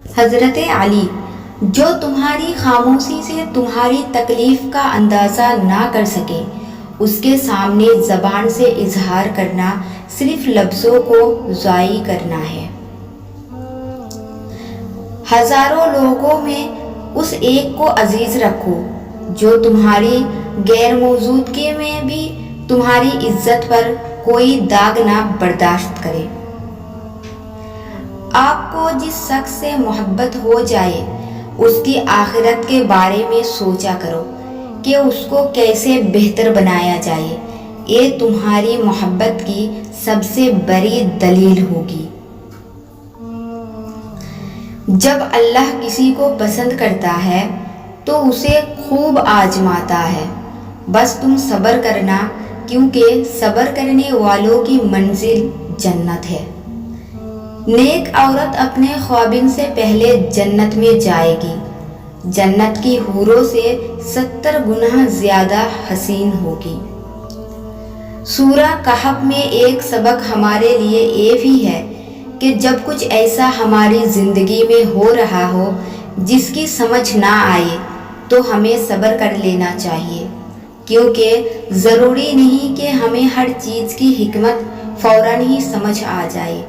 حضرت علی، جو تمہاری خاموشی سے تمہاری تکلیف کا اندازہ نہ کر سکے، اس کے سامنے زبان سے اظہار کرنا صرف لفظوں کو ضائع کرنا ہے۔ ہزاروں لوگوں میں اس ایک کو عزیز رکھو جو تمہاری غیر موجودگی میں بھی تمہاری عزت پر کوئی داغ نہ برداشت کرے۔ آپ کو جس شخص سے محبت ہو جائے اس کی آخرت کے بارے میں سوچا کرو کہ اس کو کیسے بہتر بنایا جائے، یہ تمہاری محبت کی سب سے بڑی دلیل ہوگی۔ جب اللہ کسی کو پسند کرتا ہے تو اسے خوب آزماتا ہے، بس تم صبر کرنا، کیونکہ صبر کرنے والوں کی منزل جنت ہے۔ نیک عورت اپنے خاوند سے پہلے جنت میں جائے گی، جنت کی حوروں سے 70 گنا زیادہ حسین ہوگی۔ سورہ کہف میں ایک سبق ہمارے لیے یہ بھی ہے کہ جب کچھ ایسا ہماری زندگی میں ہو رہا ہو جس کی سمجھ نہ آئے تو ہمیں صبر کر لینا چاہیے، کیونکہ ضروری نہیں کہ ہمیں ہر چیز کی حکمت فوراً ہی سمجھ آ جائے۔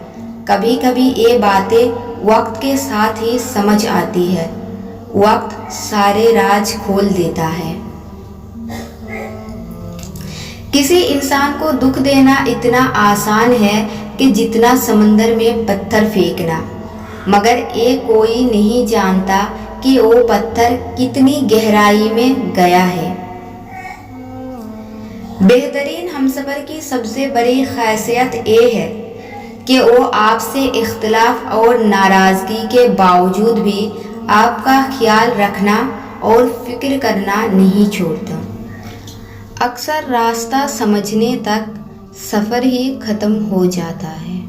کبھی کبھی یہ باتیں وقت کے ساتھ ہی سمجھ آتی ہے، وقت سارے راز کھول دیتا ہے۔ کسی انسان کو دکھ دینا اتنا آسان ہے کہ جتنا سمندر میں پتھر پھینکنا، مگر یہ کوئی نہیں جانتا کہ وہ پتھر کتنی گہرائی میں گیا ہے۔ بہترین ہمسفر کی سب سے بڑی خاصیت یہ ہے کہ وہ آپ سے اختلاف اور ناراضگی کے باوجود بھی آپ کا خیال رکھنا اور فکر کرنا نہیں چھوڑتا۔ اکثر راستہ سمجھنے تک سفر ہی ختم ہو جاتا ہے۔